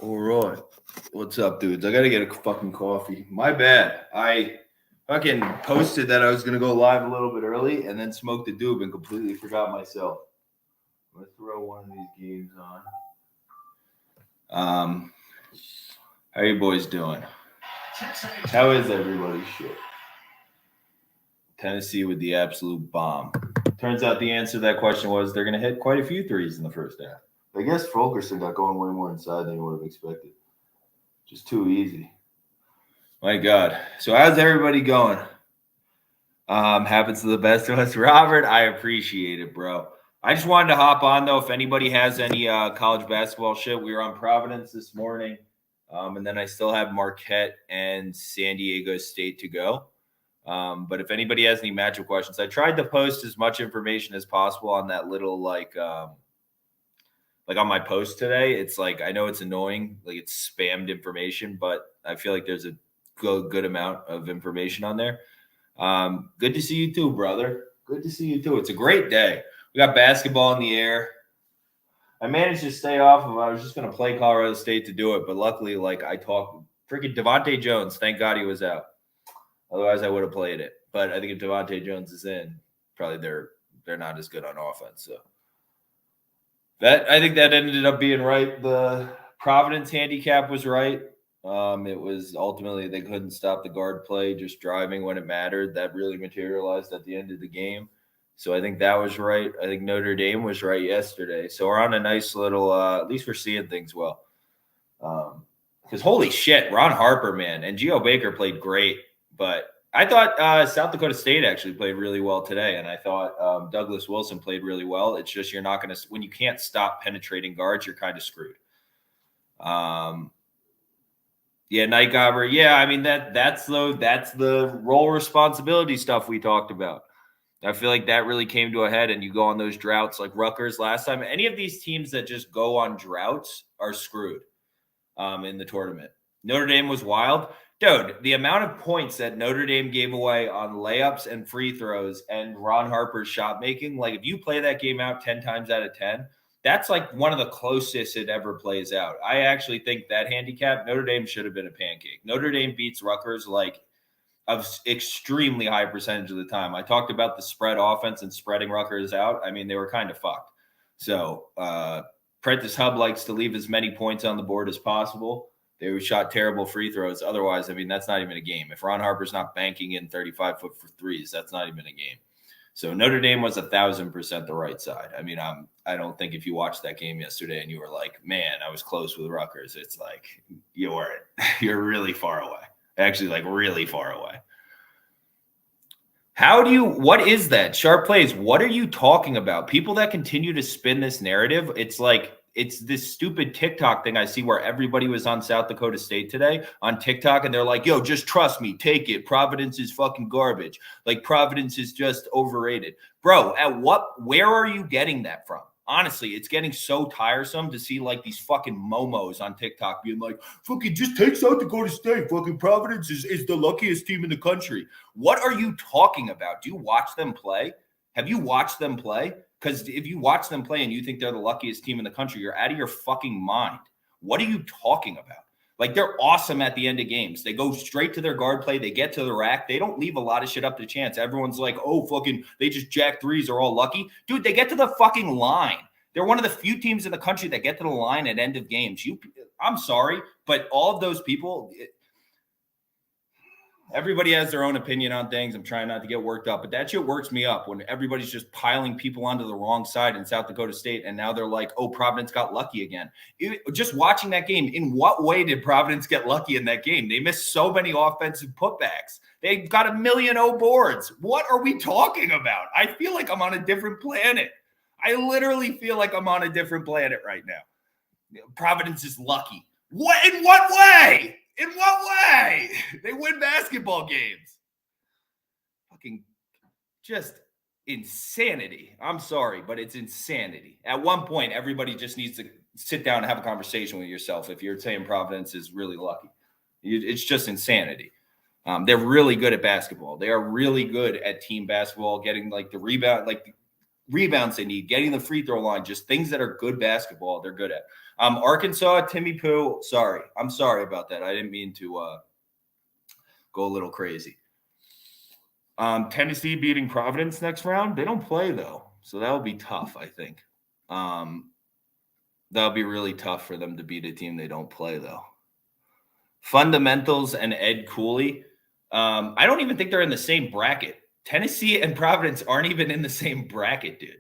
All right. What's up, dudes? I gotta get a fucking coffee. My bad. I fucking posted that I was gonna go live a little bit early and then smoked a doob and completely forgot myself. Let's throw one of these games on. How you boys doing? How is everybody? Shit. Tennessee with the absolute bomb. Turns out the answer to that question was they're gonna hit quite a few threes in the first half. I guess Fulkerson got going way more inside than you would have expected. Just too easy. My God. So how's everybody going? Happens to the best of us. Robert, I appreciate it, bro. I just wanted to hop on, though, if anybody has any college basketball shit. We were on Providence this morning, and then I still have Marquette and San Diego State to go. But if anybody has any matchup questions, I tried to post as much information as possible on that little, like on my post today. It's like, I know it's annoying, like it's spammed information, but I feel like there's a good amount of information on there. Good to see you too, brother. Good to see you too. It's a great day. We got basketball in the air. I managed to stay off of, I was just going to play Colorado State to do it, but luckily, like I talked, freaking Devontae Jones, thank God he was out. Otherwise, I would have played it. But I think if Devontae Jones is in, probably they're not as good on offense. So I think that ended up being right. The Providence handicap was right. It was ultimately they couldn't stop the guard play, just driving when it mattered. That really materialized at the end of the game. So I think that was right. I think Notre Dame was right yesterday. So we're on a nice little, at least we're seeing things well. Because holy shit, Ron Harper, man, and Geo Baker played great. But I thought South Dakota State actually played really well today. And I thought Douglas Wilson played really well. It's just you're not going to – when you can't stop penetrating guards, you're kind of screwed. Yeah, Night Gobber. Yeah, I mean, that's the role responsibility stuff we talked about. I feel like that really came to a head, and you go on those droughts like Rutgers last time. Any of these teams that just go on droughts are screwed in the tournament. Notre Dame was wild. Dude, the amount of points that Notre Dame gave away on layups and free throws and Ron Harper's shot making, like if you play that game out 10 times out of 10, that's like one of the closest it ever plays out. I actually think that handicap, Notre Dame should have been a pancake. Notre Dame beats Rutgers like of extremely high percentage of the time. I talked about the spread offense and spreading Rutgers out. I mean, they were kind of fucked. So Prentice Hub likes to leave as many points on the board as possible. They shot terrible free throws. Otherwise, I mean, that's not even a game. If Ron Harper's not banking in 35-foot for threes, that's not even a game. So Notre Dame was 1,000% the right side. I mean, I don't think if you watched that game yesterday and you were like, man, I was close with Rutgers, it's like you're really far away. Actually, like really far away. What is that? Sharp plays. What are you talking about? People that continue to spin this narrative, it's like, it's this stupid TikTok thing I see where everybody was on South Dakota State today on TikTok and they're like, yo, just trust me, take it. Providence is fucking garbage. Like Providence is just overrated. Bro, where are you getting that from? Honestly, it's getting so tiresome to see like these fucking momos on TikTok being like, fucking just take South Dakota State. Fucking Providence is the luckiest team in the country. What are you talking about? Do you watch them play? Have you watched them play? Because if you watch them play and you think they're the luckiest team in the country, you're out of your fucking mind. What are you talking about? Like, they're awesome at the end of games. They go straight to their guard play. They get to the rack. They don't leave a lot of shit up to chance. Everyone's like, oh, fucking, they just jack threes are all lucky. Dude, they get to the fucking line. They're one of the few teams in the country that get to the line at end of games. I'm sorry, but all of those people, everybody has their own opinion on things. I'm trying not to get worked up, but that shit works me up when everybody's just piling people onto the wrong side in South Dakota State. And now they're like, oh, Providence got lucky again. Just watching that game, in what way did Providence get lucky in that game? They missed so many offensive putbacks. They got 1,000,000 boards. What are we talking about? I feel like I'm on a different planet. I literally feel like I'm on a different planet right now. Providence is lucky. What? In what way? In what way? They win basketball games. Fucking just insanity. I'm sorry, but it's insanity. At one point, everybody just needs to sit down and have a conversation with yourself if you're saying Providence is really lucky. It's just insanity. They're really good at basketball. They are really good at team basketball, getting like the rebounds they need, getting the free throw line, just things that are good basketball they're good at. Arkansas, Timmy Poo. Sorry. I'm sorry about that. I didn't mean to go a little crazy. Tennessee beating Providence next round. They don't play, though. So that'll be tough, I think. That'll be really tough for them to beat a team they don't play, though. Fundamentals and Ed Cooley. I don't even think they're in the same bracket. Tennessee and Providence aren't even in the same bracket, dude.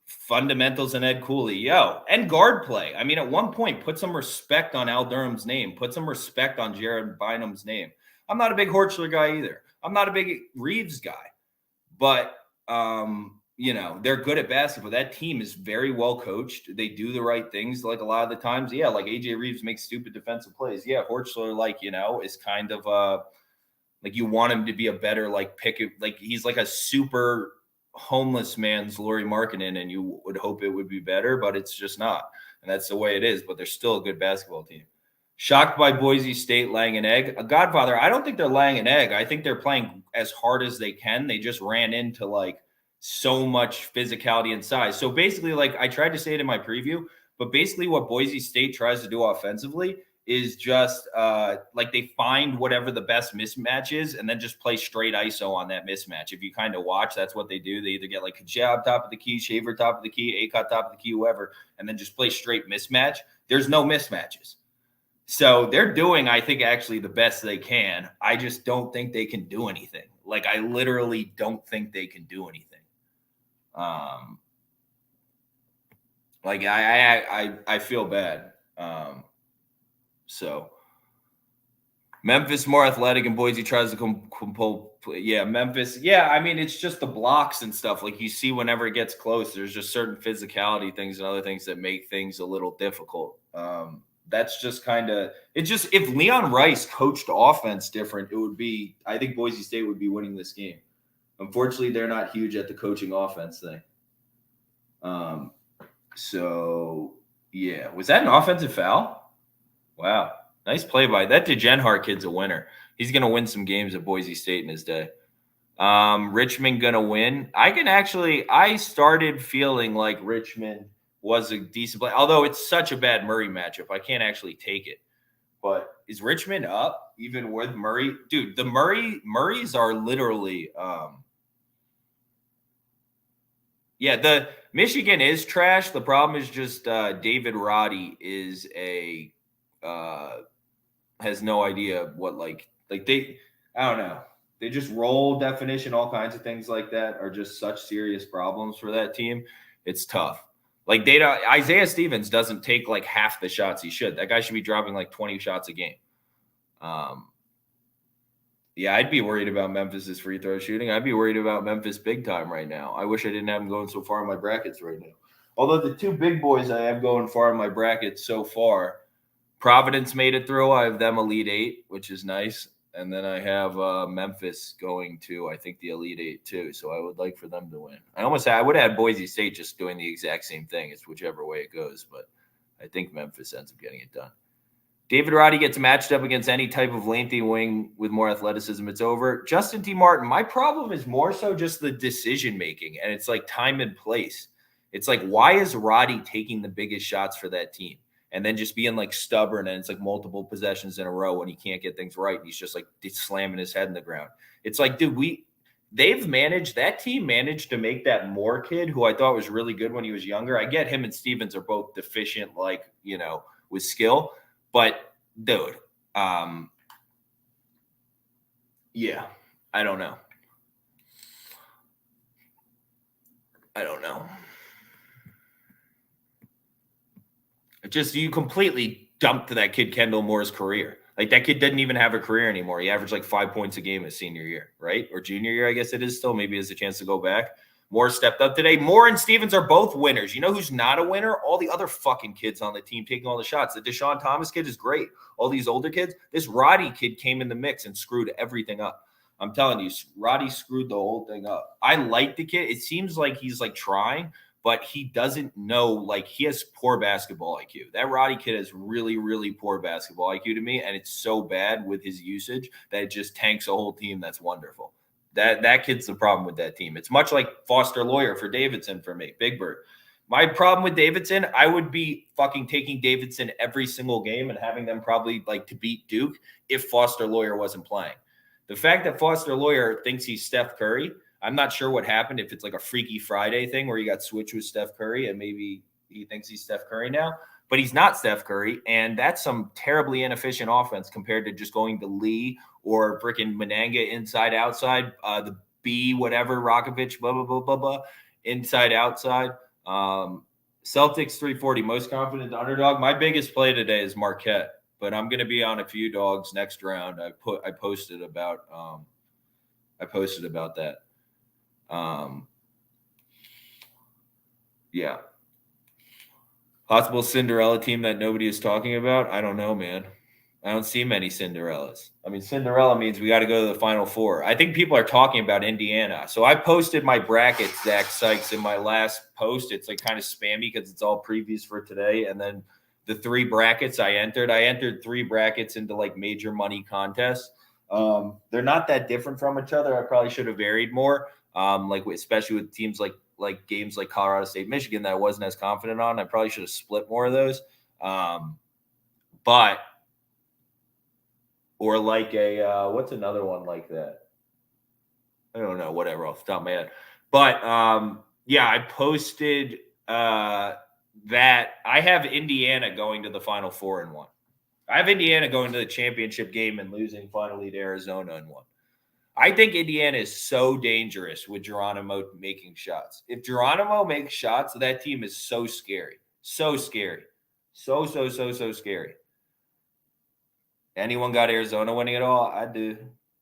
Fundamentals and Ed Cooley. And guard play. I mean, at one point, put some respect on Al Durham's name. Put some respect on Jared Bynum's name. I'm not a big Horchler guy either. I'm not a big Reeves guy. But, they're good at basketball. That team is very well coached. They do the right things like a lot of the times. Yeah, like AJ Reeves makes stupid defensive plays. Yeah, Horchler, is kind of you want him to be a better he's like a super homeless man's Lauri Markkanen, and you would hope it would be better, but it's just not. And that's the way it is. But they're still a good basketball team. Shocked by Boise State laying an egg. A Godfather, I don't think they're laying an egg. I think they're playing as hard as they can. They just ran into so much physicality and size. So basically, I tried to say it in my preview, but basically what Boise State tries to do offensively is just they find whatever the best mismatch is and then just play straight ISO on that mismatch. If you kind of watch, that's what they do. They either get Kajab top of the key, Shaver top of the key, Akot top of the key, whoever, and then just play straight mismatch. There's no mismatches. So they're doing, I think, actually the best they can. I just don't think they can do anything. I literally don't think they can do anything. I feel bad. So Memphis more athletic and Boise tries to compel. Yeah, Memphis. Yeah, I mean, it's just the blocks and stuff. You see whenever it gets close, there's just certain physicality things and other things that make things a little difficult. That's just kind of – it's just if Leon Rice coached offense different, it would be – I think Boise State would be winning this game. Unfortunately, they're not huge at the coaching offense thing. So, yeah. Was that an offensive foul? Wow. Nice play by – that DeGenhart kid's a winner. He's going to win some games at Boise State in his day. Richmond going to win. I started feeling like Richmond – was a decent play, although it's such a bad Murray matchup. I can't actually take it. But is Richmond up even with Murray? Dude, the Murrays are literally the Michigan is trash. The problem is just David Roddy is has no idea what they I don't know. They just roll definition, all kinds of things like that are just such serious problems for that team. It's tough. Isaiah Stevens doesn't take half the shots he should. That guy should be dropping 20 shots a game. I'd be worried about Memphis's free throw shooting. I'd be worried about Memphis big time right now. I wish I didn't have them going so far in my brackets right now. Although the two big boys I have going far in my brackets so far, Providence made it through. I have them Elite Eight, which is nice. And then I have Memphis going to, I think, the Elite Eight too. So I would like for them to win. I would have had Boise State just doing the exact same thing. It's whichever way it goes. But I think Memphis ends up getting it done. David Roddy gets matched up against any type of lengthy wing with more athleticism. It's over. Justin T. Martin, my problem is more so just the decision making. And it's time and place. It's why is Roddy taking the biggest shots for that team? And then just being stubborn, and it's multiple possessions in a row when he can't get things right. And he's just slamming his head in the ground. It's dude, that team managed to make that Moore kid, who I thought was really good when he was younger. I get him and Stevens are both deficient, with skill. But dude, I don't know. You completely dumped that kid Kendall Moore's career. That kid didn't even have a career anymore. He averaged 5 points a game his senior year, right? Or junior year, I guess it is still. Maybe has a chance to go back. Moore stepped up today. Moore and Stevens are both winners. You know who's not a winner? All the other fucking kids on the team taking all the shots. The Deshaun Thomas kid is great. All these older kids. This Roddy kid came in the mix and screwed everything up. I'm telling you, Roddy screwed the whole thing up. I like the kid. It seems like he's trying, but he doesn't know, he has poor basketball IQ. That Roddy kid has really, really poor basketball IQ to me, and it's so bad with his usage that it just tanks a whole team that's wonderful. That kid's the problem with that team. It's much like Foster Lawyer for Davidson for me, Big Bird. My problem with Davidson, I would be fucking taking Davidson every single game and having them probably like to beat Duke if Foster Loyer wasn't playing. The fact that Foster Loyer thinks he's Steph Curry, I'm not sure what happened. If it's like a Freaky Friday thing where he got switched with Steph Curry and maybe he thinks he's Steph Curry now, but he's not Steph Curry. And that's some terribly inefficient offense compared to just going to Lee or freaking Mananga inside, outside, the B, whatever, Rokovich, blah, blah, blah, blah, blah, inside, outside. Celtics 340, most confident underdog. My biggest play today is Marquette, but I'm going to be on a few dogs next round. I posted about that. Yeah. Possible Cinderella team that nobody is talking about. I don't know, man. I don't see many Cinderellas. I mean, Cinderella means we got to go to the Final Four. I think people are talking about Indiana. So I posted my brackets, Zach Sykes, in my last post. It's like kind of spammy because it's all previews for today. And then the 3 brackets I entered 3 brackets into like major money contests. They're not that different from each other. I probably should have varied more. Especially with teams like games like Colorado State, Michigan that I wasn't as confident on. I probably should have split more of those. Or like what's another one like that? I don't know, whatever, off the top of my head. But I posted that I have Indiana going to the Final Four in 1. I have Indiana going to the championship game and losing finally to Arizona in 1. I think Indiana is so dangerous with Geronimo making shots. If Geronimo makes shots, that team is so scary. So scary. So scary. Anyone got Arizona winning it all? I do.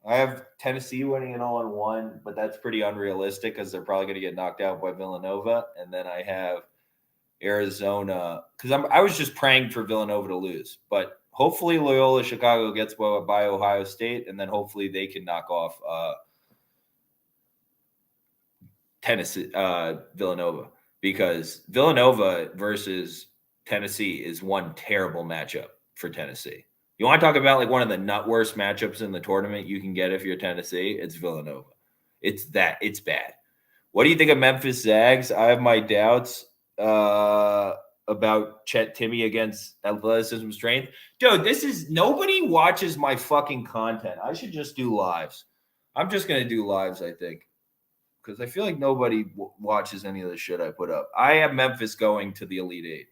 I have Tennessee winning it all in 1, but that's pretty unrealistic because they're probably going to get knocked out by Villanova. And then I have Arizona because I was just praying for Villanova to lose. But hopefully Loyola Chicago gets by Ohio State, and then hopefully they can knock off Tennessee, Villanova, because Villanova versus Tennessee is one terrible matchup for Tennessee. You want to talk about like one of the worst matchups in the tournament you can get if you're Tennessee? It's Villanova. It's bad. What do you think of Memphis Zags? I have my doubts about Chet Timmy against athleticism strength. Dude, nobody watches my fucking content. I should just do lives. I'm just going to do lives, I think, because I feel like nobody watches any of the shit I put up. I have Memphis going to the Elite Eight.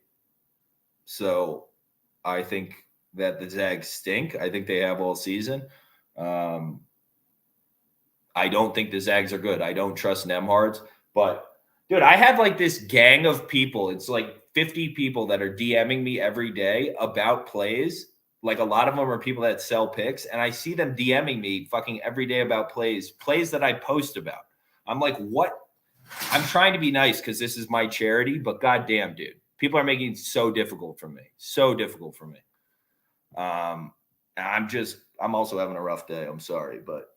So I think that the Zags stink. I think they have all season. I don't think the Zags are good. I don't trust Nemhards. But, dude, I have like this gang of people. It's like 50 people that are DMing me every day about plays. Like a lot of them are people that sell picks. And I see them DMing me fucking every day about plays that I post about. I'm like, what? I'm trying to be nice because this is my charity. But goddamn, dude, people are making it so difficult for me. I'm also having a rough day. I'm sorry, but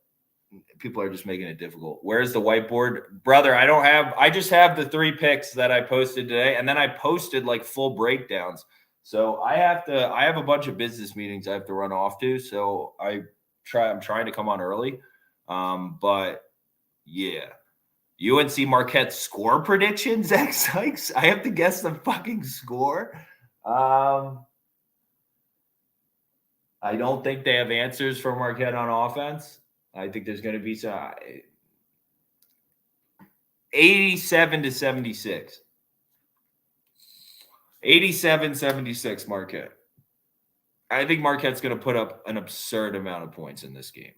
people are just making it difficult. Where's the whiteboard? Brother, I just have the 3 picks that I posted today, and then I posted like full breakdowns. So I have a bunch of business meetings I have to run off to. So I'm trying to come on early. But yeah. UNC Marquette score prediction, Zach Sykes. I have to guess the fucking score. I don't think they have answers for Marquette on offense. I think there's going to be some 87-76. 87-76 Marquette. I think Marquette's going to put up an absurd amount of points in this game.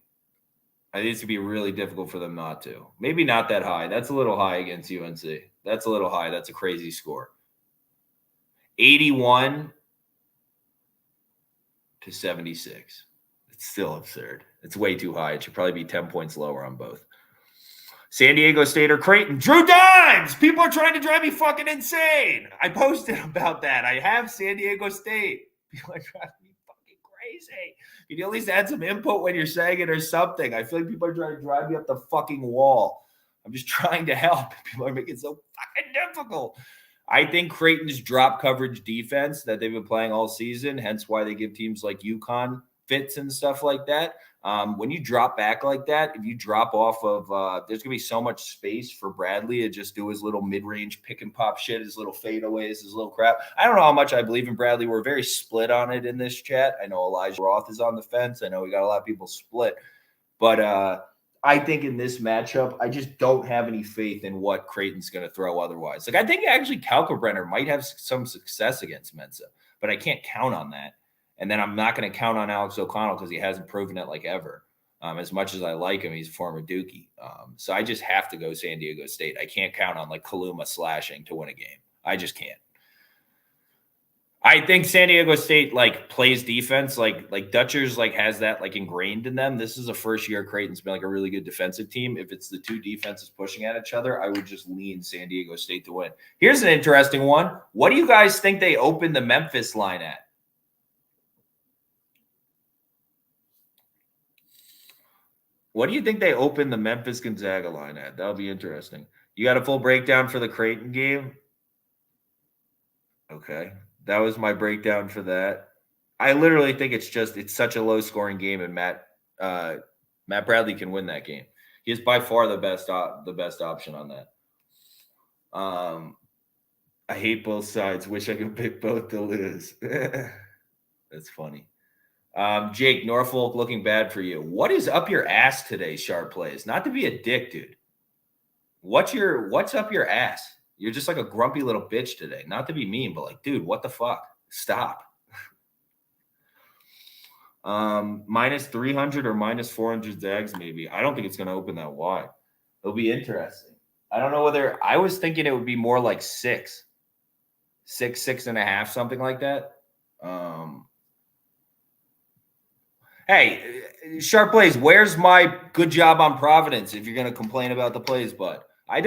I think it's going to be really difficult for them not to. Maybe not that high. That's a little high against UNC. That's a little high. That's a crazy score. 81-76. It's still absurd. It's way too high. It should probably be 10 points lower on both. San Diego State or Creighton. Drew Dimes! People are trying to drive me fucking insane. I posted about that. I have San Diego State. People are driving me fucking crazy. Can you at least add some input when you're saying it or something? I feel like people are trying to drive me up the fucking wall. I'm just trying to help. People are making it so fucking difficult. I think Creighton's drop coverage defense that they've been playing all season, hence why they give teams like UConn fits and stuff like that. When you drop back like that, if you drop off of, there's going to be so much space for Bradley to just do his little mid-range pick and pop shit, his little fadeaways, his little crap. I don't know how much I believe in Bradley. We're very split on it in this chat. I know Elijah Roth is on the fence. I know we got a lot of people split. But I think in this matchup, I just don't have any faith in what Creighton's going to throw otherwise. Like, I think actually Kalkbrenner might have some success against Mensa, but I can't count on that. And then I'm not going to count on Alex O'Connell because he hasn't proven it like ever. As much as I like him, he's a former Dookie. So I just have to go San Diego State. I can't count on like Kaluma slashing to win a game. I just can't. I think San Diego State like plays defense, like Dutchers like has that like ingrained in them. This is a first year Creighton's been like a really good defensive team. If it's the two defenses pushing at each other, I would just lean San Diego State to win. Here's an interesting one. What do you guys think they opened the Memphis line at? What do you think they opened the Memphis Gonzaga line at? That'll be interesting. You got a full breakdown for the Creighton game? Okay. That was my breakdown for that. I literally think it's such a low scoring game, and Matt Bradley can win that game. He is by far the best option on that. I hate both sides. Wish I could pick both to lose. That's funny. Jake, Norfolk looking bad for you. What is up your ass today, Sharp Plays? Not to be a dick, dude. What's up your ass? You're just like a grumpy little bitch today. Not to be mean, but like, dude, what the fuck? Stop. Minus 300 or minus 400 Zags, maybe. I don't think it's going to open that wide. It'll be interesting. I don't know whether I was thinking it would be more like 6, 6.5, something like that. Hey, Sharp Plays, where's my good job on Providence if you're going to complain about the plays, bud? I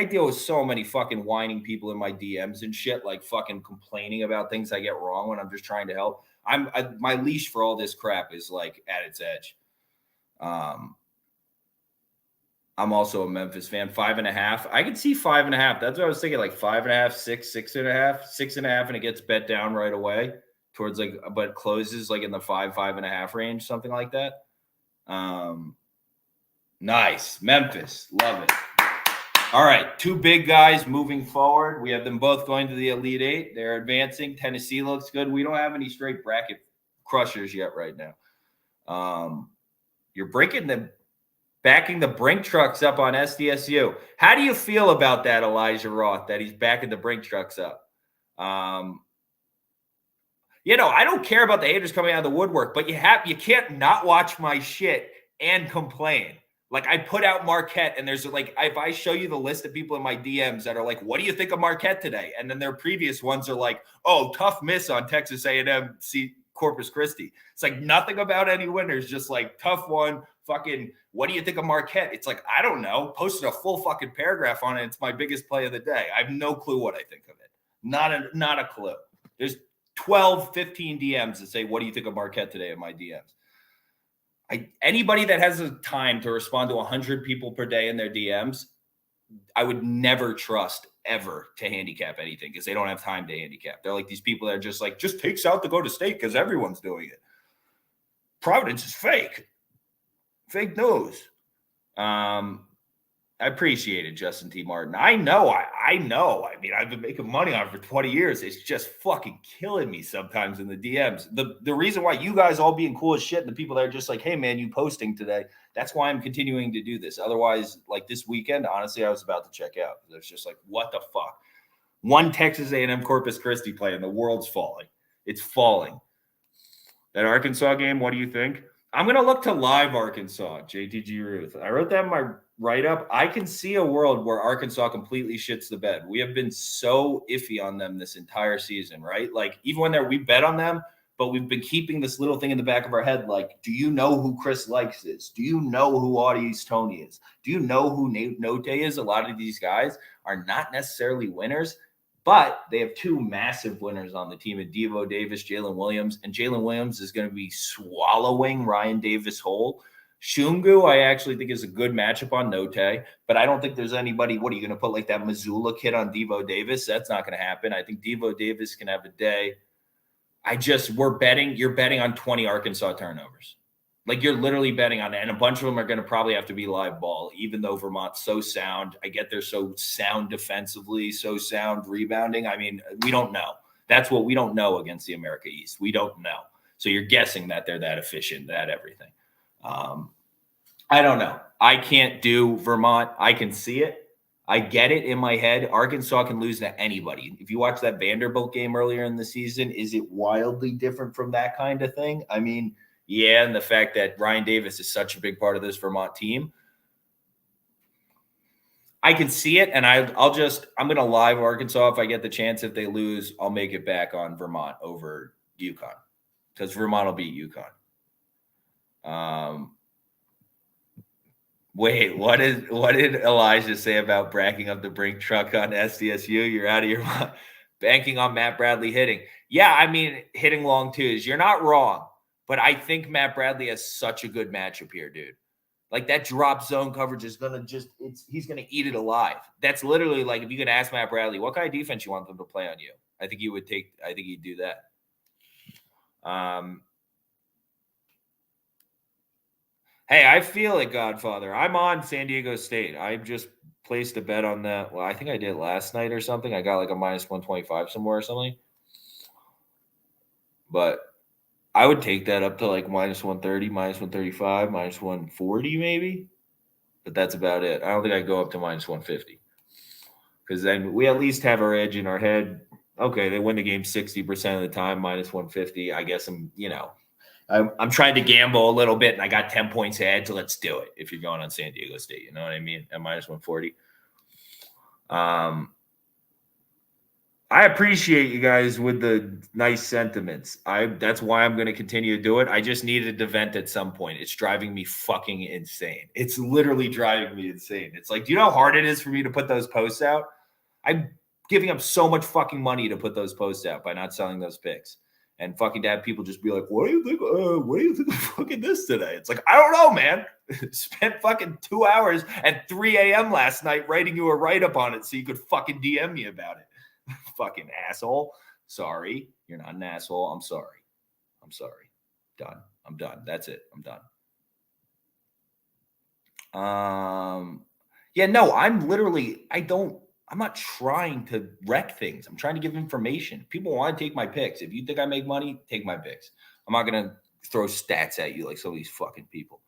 deal with so many fucking whining people in my DMs and shit, like fucking complaining about things I get wrong when I'm just trying to help. My leash for all this crap is like at its edge. I'm also a Memphis fan. 5.5. I can see 5.5. That's what I was thinking, like 5.5, 6, 6.5, 6.5, and it gets bet down right away towards like, but closes like in the 5.5 range, something like that. Nice. Memphis. Love it. All right. Two big guys moving forward. We have them both going to the Elite Eight. They're advancing. Tennessee looks good. We don't have any straight bracket crushers yet right now. You're backing the Brink trucks up on SDSU. How do you feel about that, Elijah Roth, that he's backing the Brink trucks up? I don't care about the haters coming out of the woodwork, but you can't not watch my shit and complain. Like, I put out Marquette, and there's like, if I show you the list of people in my DMs that are like, what do you think of Marquette today? And then their previous ones are like, oh, tough miss on Texas A&M Corpus Christi. It's like nothing about any winners, just like tough one. Fucking, what do you think of Marquette? It's like, I don't know. Posted a full fucking paragraph on it. It's my biggest play of the day. I have no clue what I think of it. Not a clue. There's 12, 15 DMs that say, what do you think of Marquette today in my DMs? Anybody that has the time to respond to 100 people per day in their DMs, I would never trust ever to handicap anything because they don't have time to handicap. They're like these people that are just like, just take South Dakota State because everyone's doing it. Providence is fake. Fake news. I appreciate it, Justin T. Martin. I know. I mean, I've been making money on it for 20 years. It's just fucking killing me sometimes in the DMs. The reason why you guys all being cool as shit and the people that are just like, hey, man, you posting today, that's why I'm continuing to do this. Otherwise, like this weekend, honestly, I was about to check out. It's just like, what the fuck? One Texas A&M Corpus Christi play and the world's falling. It's falling. That Arkansas game, what do you think? I'm going to look to live Arkansas, JTG Ruth. I wrote that in my write-up. I can see a world where Arkansas completely shits the bed. We have been so iffy on them this entire season, right? Like, even when we bet on them, but we've been keeping this little thing in the back of our head, like, do you know who Chris Likes is? Do you know who Audi's Tony is? Do you know who Note is? A lot of these guys are not necessarily winners, but they have two massive winners on the team at Devo Davis, Jalen Williams, and Jalen Williams is going to be swallowing Ryan Davis whole. Shungu, I actually think is a good matchup on Note, but I don't think there's anybody. What are you going to put like that Missoula kid on Devo Davis? That's not going to happen. I think Devo Davis can have a day. you're betting on 20 Arkansas turnovers. Like you're literally betting on it. And a bunch of them are going to probably have to be live ball, even though Vermont's so sound. I get they're so sound defensively, so sound rebounding. I mean, we don't know. That's what we don't know against the America East. We don't know. So you're guessing that they're that efficient, that everything. I don't know. I can't do Vermont. I can see it. I get it in my head. Arkansas can lose to anybody. If you watch that Vanderbilt game earlier in the season, is it wildly different from that kind of thing? I mean, yeah, and the fact that Ryan Davis is such a big part of this Vermont team. I can see it, and I'm going to live Arkansas if I get the chance. If they lose, I'll make it back on Vermont over UConn because Vermont will beat UConn. Wait, what did Elijah say about bracking up the brink truck on SDSU? You're out of your mind. Banking on Matt Bradley hitting. Yeah, I mean, hitting long twos. You're not wrong, but I think Matt Bradley has such a good matchup here, dude. Like that drop zone coverage is gonna he's gonna eat it alive. That's literally like if you could ask Matt Bradley, what kind of defense you want them to play on you? I think he'd do that. Hey, I feel it, Godfather. I'm on San Diego State. I just placed a bet on that. Well, I think I did last night or something. I got like a minus 125 somewhere or something. But I would take that up to like minus 130, minus 135, minus 140 maybe. But that's about it. I don't think I'd go up to minus 150. Because then we at least have our edge in our head. Okay, they win the game 60% of the time, minus 150. I guess I'm trying to gamble a little bit, and I got 10 points ahead, so let's do it. If you're going on San Diego State, you know what I mean? At minus 140. I appreciate you guys with the nice sentiments. That's why I'm going to continue to do it. I just needed to vent at some point. It's driving me fucking insane. It's literally driving me insane. It's like, do you know how hard it is for me to put those posts out? I'm giving up so much fucking money to put those posts out by not selling those picks. And fucking to have people just be like, what do you think? What do you think of fucking this today? It's like, I don't know, man. Spent fucking 2 hours at 3 a.m. last night writing you a write-up on it so you could fucking DM me about it. Fucking asshole. Sorry. You're not an asshole. I'm sorry. Done. I'm done. That's it. I'm done. Yeah, no, I'm not trying to wreck things. I'm trying to give information. People want to take my picks. If you think I make money, take my picks. I'm not going to throw stats at you like some of these fucking people.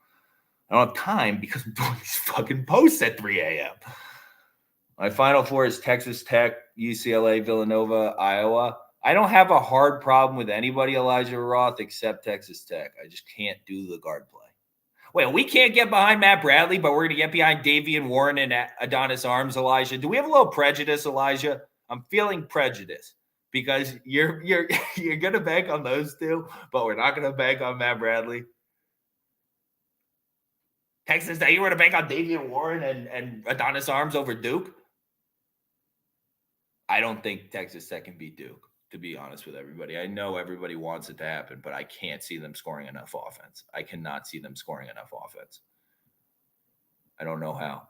I don't have time because I'm doing these fucking posts at 3 a.m. My final four is Texas Tech, UCLA, Villanova, Iowa. I don't have a hard problem with anybody, Elijah Roth, except Texas Tech. I just can't do the guard play. Wait, we can't get behind Matt Bradley, but we're going to get behind Davian Warren and Adonis Arms, Elijah. Do we have a little prejudice, Elijah? I'm feeling prejudice because you're going to bank on those two, but we're not going to bank on Matt Bradley. Texas, that you were to bank on Davian Warren and Adonis Arms over Duke? I don't think Texas Tech can beat Duke, to be honest with everybody. I know everybody wants it to happen, but I can't see them scoring enough offense. I cannot see them scoring enough offense. I don't know how.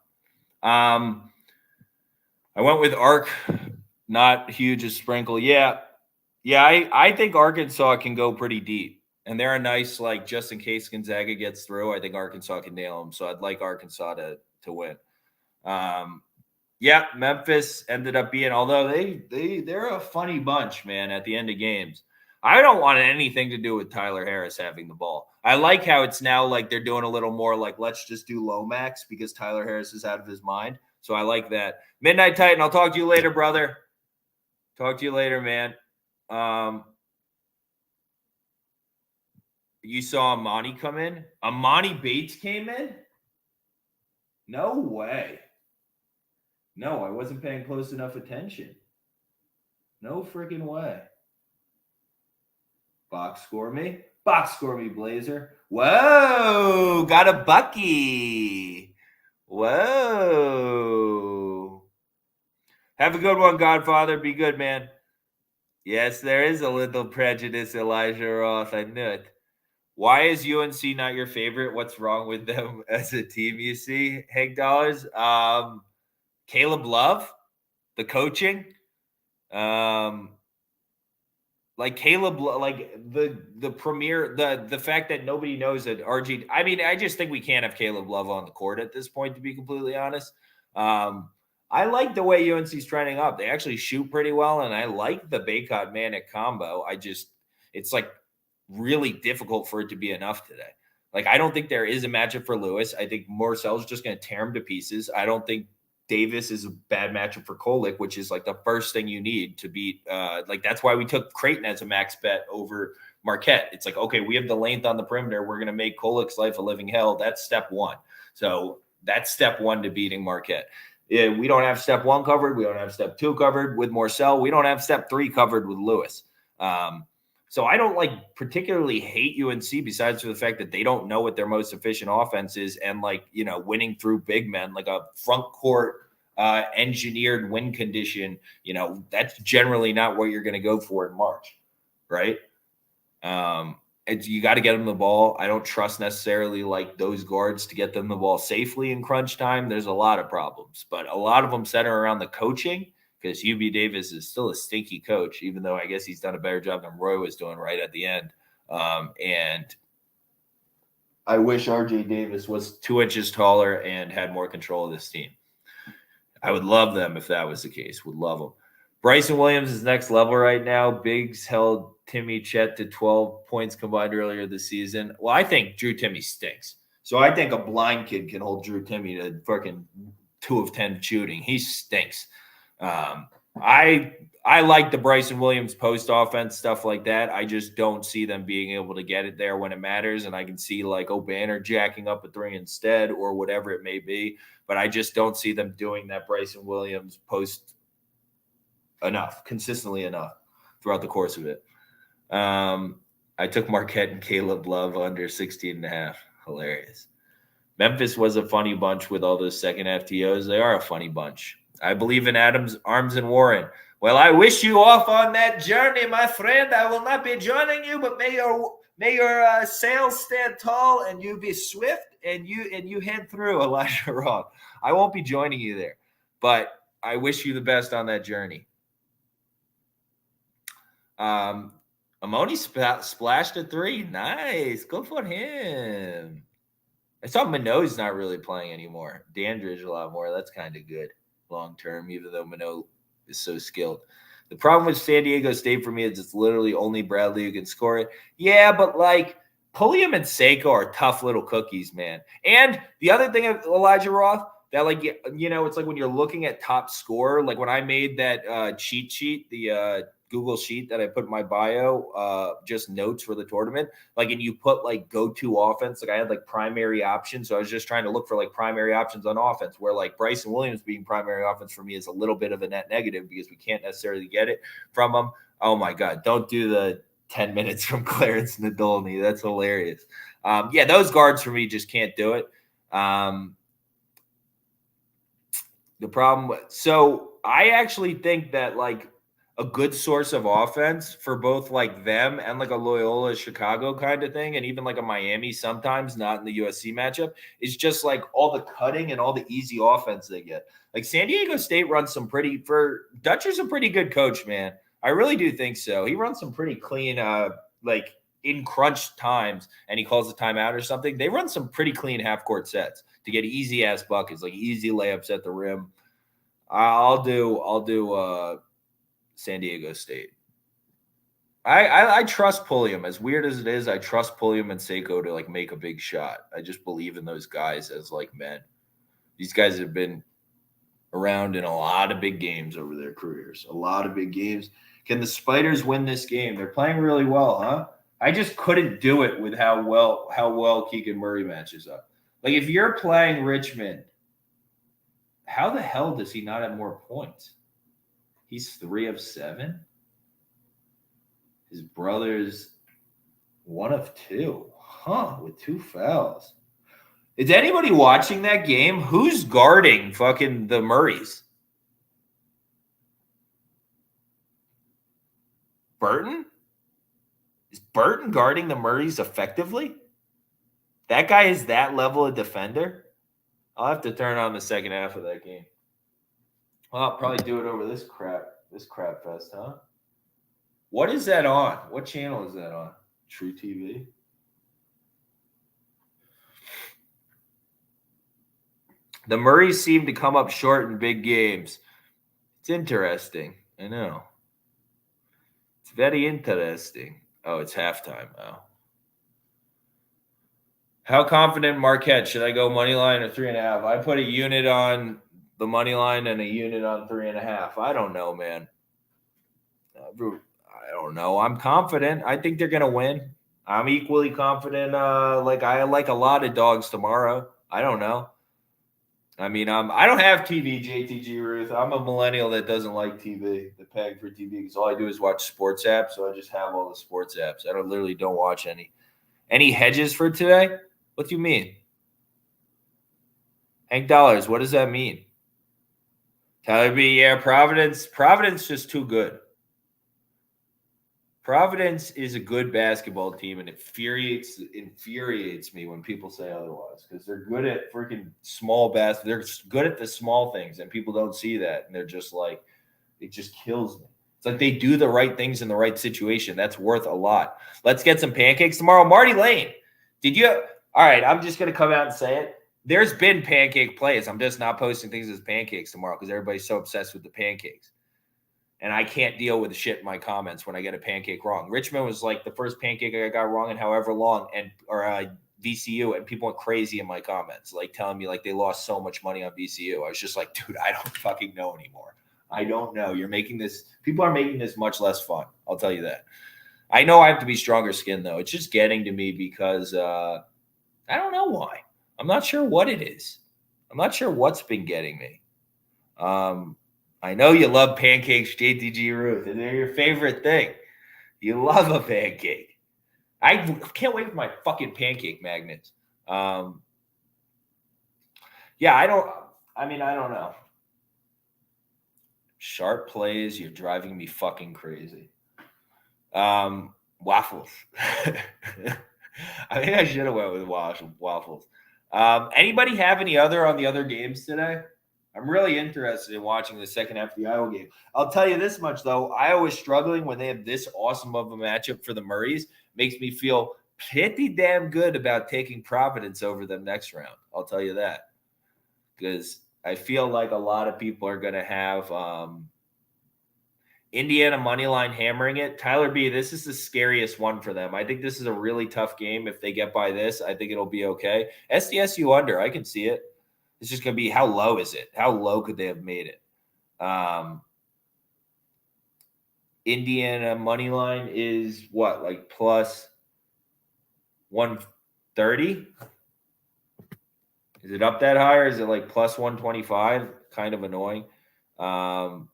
I went with Ark, not huge as sprinkle. Yeah, I think Arkansas can go pretty deep. And they're a nice, like, just in case Gonzaga gets through, I think Arkansas can nail them. So I'd like Arkansas to win. Yeah, Memphis ended up being, although they're a funny bunch, man, at the end of games. I don't want anything to do with Tyler Harris having the ball. I like how it's now like they're doing a little more like, let's just do Lomax because Tyler Harris is out of his mind. So I like that. Midnight Titan, I'll talk to you later, brother. Talk to you later, man. You saw Amani come in? Amani Bates came in? No way. No, I wasn't paying close enough attention. No freaking way. Box score me, Blazer. Whoa, got a Bucky. Whoa. Have a good one, Godfather. Be good, man. Yes, there is a little prejudice, Elijah Roth. I knew it. Why is UNC not your favorite? What's wrong with them as a team, you see? Hank Dollars. Caleb Love, the coaching. Like Caleb, like the premier, the fact that nobody knows that RG. I mean, I just think we can't have Caleb Love on the court at this point, to be completely honest. I like the way UNC's trending up. They actually shoot pretty well, and I like the Baycott Manic combo. It's like really difficult for it to be enough today. Like, I don't think there is a matchup for Lewis. I think Morcell's just going to tear him to pieces. I don't think Davis is a bad matchup for Kolek, which is like the first thing you need to beat. Like, that's why we took Creighton as a max bet over Marquette. It's like, okay, we have the length on the perimeter. We're going to make Kolek's life a living hell. That's step one. So that's step one to beating Marquette. Yeah, we don't have step one covered. We don't have step two covered with Morcell. We don't have step three covered with Lewis. So I don't like particularly hate UNC besides for the fact that they don't know what their most efficient offense is. And like, you know, winning through big men, like a front court engineered win condition, you know, that's generally not what you're going to go for in March. Right. You got to get them the ball. I don't trust necessarily like those guards to get them the ball safely in crunch time. There's a lot of problems, but a lot of them center around the coaching, because UB Davis is still a stinky coach, even though I guess he's done a better job than Roy was doing right at the end. And I wish RJ Davis was 2 inches taller and had more control of this team. I would love them if that was the case. Would love them. Bryson Williams is next level right now. Biggs held Timmy Chet to 12 points combined earlier this season. Well, I think Drew Timmy stinks. So I think a blind kid can hold Drew Timmy to fucking 2 of 10 shooting. He stinks. I like the Bryson Williams post offense, stuff like that. I just don't see them being able to get it there when it matters. And I can see like O'Banner jacking up a three instead or whatever it may be. But I just don't see them doing that Bryson Williams post consistently enough throughout the course of it. I took Marquette and Caleb Love under 16.5. Hilarious. Memphis was a funny bunch with all those second half TOs. They are a funny bunch. I believe in Adams, Arms, and Warren. Well, I wish you off on that journey, my friend. I will not be joining you, but may your sails stand tall and you be swift and you head through, Elijah Roth. I won't be joining you there, but I wish you the best on that journey. Amoni splashed a 3. Nice. Go for him. I saw Minot's not really playing anymore. Dandridge a lot more. That's kind of good long term, even though Minot is so skilled. The problem with San Diego State for me is it's literally only Bradley who can score it. Yeah, but like Pulliam and Seiko are tough little cookies, man. And the other thing of Elijah Roth, that like, you know, it's like when you're looking at top scorer, like when I made that cheat sheet, the Google sheet that I put in my bio, just notes for the tournament, like, and you put like go-to offense, like I had like primary options. So I was just trying to look for like primary options on offense, where like Bryson Williams being primary offense for me is a little bit of a net negative because we can't necessarily get it from him. Oh my God, don't do the 10 minutes from Clarence Nadolny. That's hilarious. Yeah, those guards for me just can't do it. The problem, so I actually think that like a good source of offense for both like them and like a Loyola Chicago kind of thing, and even like a Miami sometimes, not in the USC matchup, is just like all the cutting and all the easy offense they get. Like San Diego State runs some Dutcher's a pretty good coach, man. I really do think so. He runs some pretty clean, like in crunch times, and he calls a timeout or something. They run some pretty clean half court sets to get easy ass buckets, like easy layups at the rim. I'll do San Diego State. I trust Pulliam. As weird as it is, I trust Pulliam and Seiko to like make a big shot. I just believe in those guys as like men. These guys have been around in a lot of big games over their careers. A lot of big games. Can the Spiders win this game? They're playing really well, huh? I just couldn't do it with how well Keegan Murray matches up. Like if you're playing Richmond, how the hell does he not have more points? He's 3 of 7. His brother's 1 of 2. With 2 fouls. Is anybody watching that game? Who's guarding fucking the Murrays? Burton? Is Burton guarding the Murrays effectively? That guy is that level of defender? I'll have to turn on the second half of that game. Well, I'll probably do it over this crap fest, huh? What is that on? What channel is that on? True TV? The Murrays seem to come up short in big games. It's interesting. I know. It's very interesting. Oh, it's halftime. Oh. How confident Marquette? Should I go money line or 3.5? I put a unit on the money line and a unit on 3.5. I don't know, man. I don't know. I'm confident. I think they're gonna win. I'm equally confident. I like a lot of dogs tomorrow. I don't know. I mean, I don't have TV, JTG Ruth. I'm a millennial that doesn't like TV, the peg for TV, because all I do is watch sports apps. So I just have all the sports apps. I literally don't watch any. Any hedges for today? What do you mean? Hank Dollars, what does that mean? Tyler B, yeah, Providence just too good. Providence is a good basketball team, and it infuriates me when people say otherwise, because they're good at freaking small basketball. They're good at the small things, and people don't see that, and they're just like, it just kills me. It's like they do the right things in the right situation. That's worth a lot. Let's get some pancakes tomorrow. Marty Lane, did you? All right, I'm just going to come out and say it. There's been pancake plays. I'm just not posting things as pancakes tomorrow because everybody's so obsessed with the pancakes. And I can't deal with the shit in my comments when I get a pancake wrong. Richmond was like the first pancake I got wrong in however long, or VCU, and people went crazy in my comments, like telling me like they lost so much money on VCU. I was just like, dude, I don't fucking know anymore. I don't know. People are making this much less fun. I'll tell you that. I know I have to be stronger skinned though. It's just getting to me because I don't know why. I'm not sure what it is. I'm not sure what's been getting me. I know you love pancakes, JTG Ruth, and they're your favorite thing. You love a pancake. I can't wait for my fucking pancake magnets. Yeah, I don't know. Sharp plays, you're driving me fucking crazy. Waffles. I think I should have went with waffles. Anybody have any other on the other games today? I'm really interested in watching the second half of the Iowa game. I'll tell you this much, though. Iowa's struggling when they have this awesome of a matchup for the Murrays. Makes me feel pretty damn good about taking Providence over them next round. I'll tell you that. Because I feel like a lot of people are going to have Indiana money line hammering it. Tyler B, this is the scariest one for them. I think this is a really tough game. If they get by this, I think it'll be okay. SDSU under, I can see it. It's just going to be, how low is it? How low could they have made it? Indiana money line is what, like plus 130? Is it up that high, or is it like plus 125? Kind of annoying. No,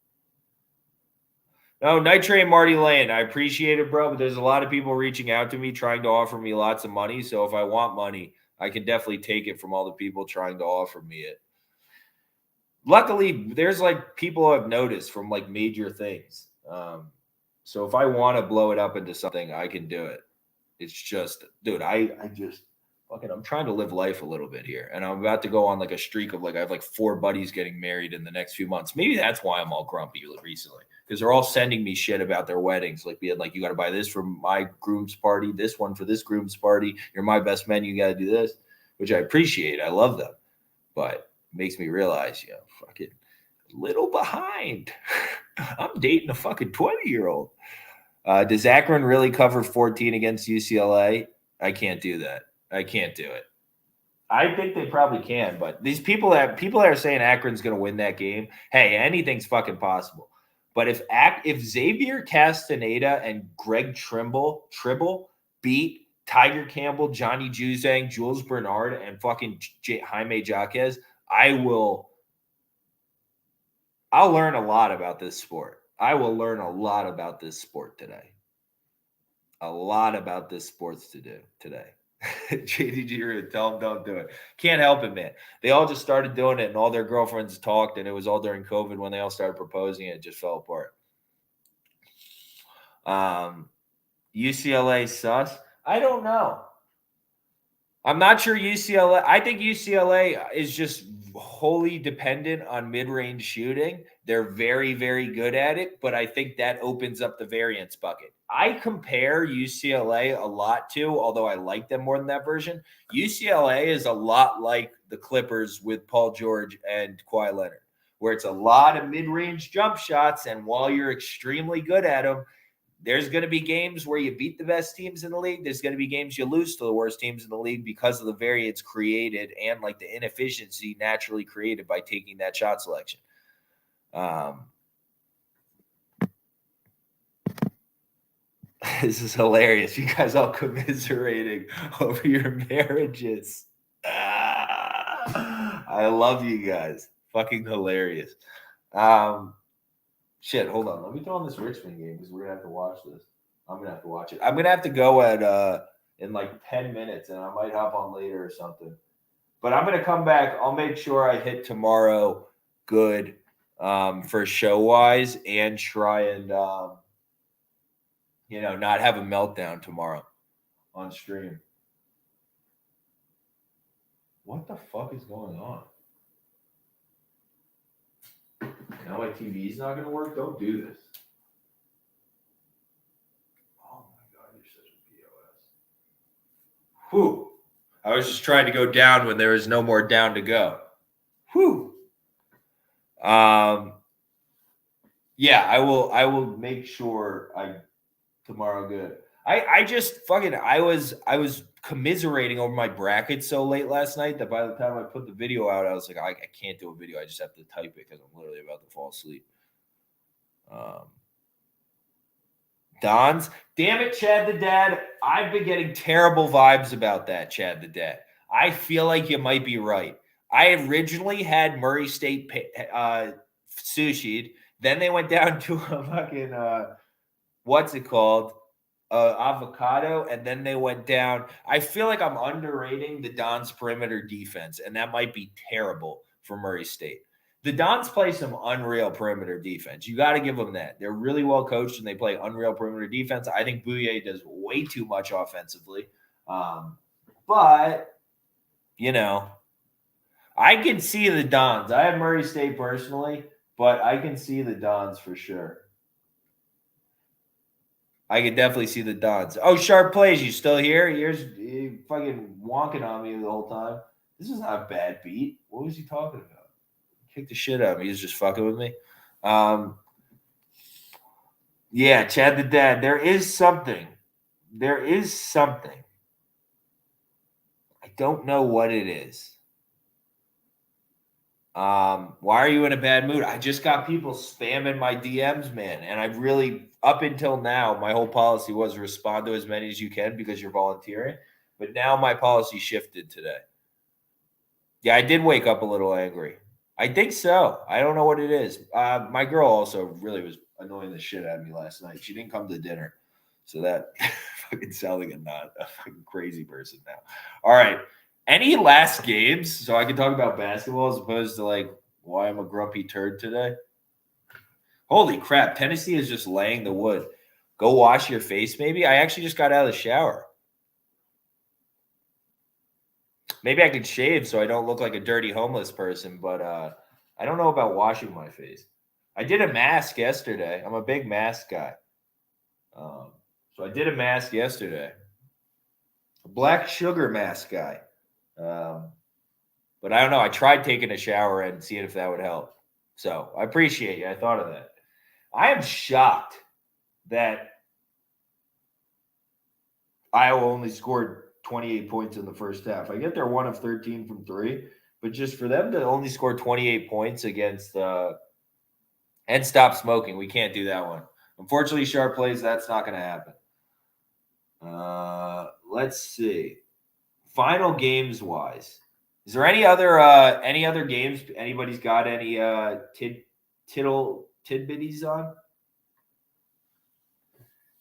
Nitrate Marty Lane. I appreciate it, bro, but there's a lot of people reaching out to me trying to offer me lots of money. So if I want money, I can definitely take it from all the people trying to offer me it. Luckily, there's like people I've noticed from like major things. So if I want to blow it up into something, I can do it. It's just, dude, I'm trying to live life a little bit here. And I'm about to go on like a streak of like, I have like 4 buddies getting married in the next few months. Maybe that's why I'm all grumpy recently, because they're all sending me shit about their weddings. Like being like, you got to buy this for my groom's party, this one for this groom's party. You're my best man. You got to do this, which I appreciate. I love them, but it makes me realize, fucking little behind. I'm dating a fucking 20-year-old. Does Akron really cover 14 against UCLA? I can't do that. I can't do it. I think they probably can, but these people that are saying Akron's going to win that game, hey, anything's fucking possible. But if Xavier Castaneda and Greg Tribble beat Tiger Campbell, Johnny Juzang, Jules Bernard, and fucking Jaime Jaquez, I'll learn a lot about this sport. I will learn a lot about this sport today. A lot about this sports to do today. JDG, tell them don't do it. Can't help it, man. They all just started doing it, and all their girlfriends talked, and it was all during COVID when they all started proposing. It just fell apart. UCLA sus? I don't know. I'm not sure UCLA. I think UCLA is just wholly dependent on mid-range shooting. They're very, very good at it, but I think that opens up the variance bucket. I compare UCLA a lot to, although I like them more than that version. UCLA is a lot like the Clippers with Paul George and Kawhi Leonard, where it's a lot of mid-range jump shots, and while you're extremely good at them, there's going to be games where you beat the best teams in the league. There's going to be games you lose to the worst teams in the league because of the variance created and like the inefficiency naturally created by taking that shot selection. This is hilarious. You guys all commiserating over your marriages. I love you guys. Fucking hilarious. Shit, hold on. Let me throw on this Richmond game because we're gonna have to watch this. I'm gonna have to watch it. I'm gonna have to go at in like 10 minutes, and I might hop on later or something. But I'm gonna come back. I'll make sure I hit tomorrow good for show wise, and try and not have a meltdown tomorrow on stream. What the fuck is going on? Now my TV's not going to work? Don't do this. Oh my God, you're such a POS. Whew. I was just trying to go down when there was no more down to go. Whew. Yeah, I will make sure tomorrow good. I just fucking I was commiserating over my bracket so late last night that by the time I put the video out, I was like, I can't do a video. I just have to type it because I'm literally about to fall asleep. Don's, damn it, Chad the Dad. I've been getting terrible vibes about that, Chad the Dad. I feel like you might be right. I originally had Murray State sushi'd. Then they went down to a fucking what's it called? Avocado, and then they went down. I feel like I'm underrating the Don's perimeter defense, and that might be terrible for Murray State. The Dons play some unreal perimeter defense. You got to give them that. They're really well coached, and they play unreal perimeter defense. I think Bouye does way too much offensively. But, I can see the Dons. I have Murray State personally, but I can see the Dons for sure. I can definitely see the Dons. Oh, Sharp Plays, you still here? You're fucking wonking on me the whole time. This is not a bad beat. What was he talking about? Kicked the shit out of me. He was just fucking with me. Yeah, Chad the Dad. There is something. I don't know what it is. Why are you in a bad mood? I just got people spamming my DMs, man. And I really, up until now, my whole policy was respond to as many as you can because you're volunteering. But now my policy shifted today. Yeah, I did wake up a little angry. I think so. I don't know what it is. My girl also really was annoying the shit out of me last night. She didn't come to dinner. So that fucking sounded like a fucking crazy person now. All right. Any last games so I can talk about basketball as opposed to like why I'm a grumpy turd today? Holy crap. Tennessee is just laying the wood. Go wash your face, maybe. I actually just got out of the shower. Maybe I could shave so I don't look like a dirty homeless person, but I don't know about washing my face. I did a mask yesterday. I'm a big mask guy. So I did a mask yesterday. A black sugar mask guy. But I don't know. I tried taking a shower and seeing if that would help. So I appreciate you. I thought of that. I am shocked that Iowa only scored 28 points in the first half. I get they're 1 of 13 from 3, but just for them to only score 28 points against and stop smoking, we can't do that one. Unfortunately, Sharp Plays, that's not going to happen. Let's see. Final games wise, is there any other games anybody's got any tidbitties on?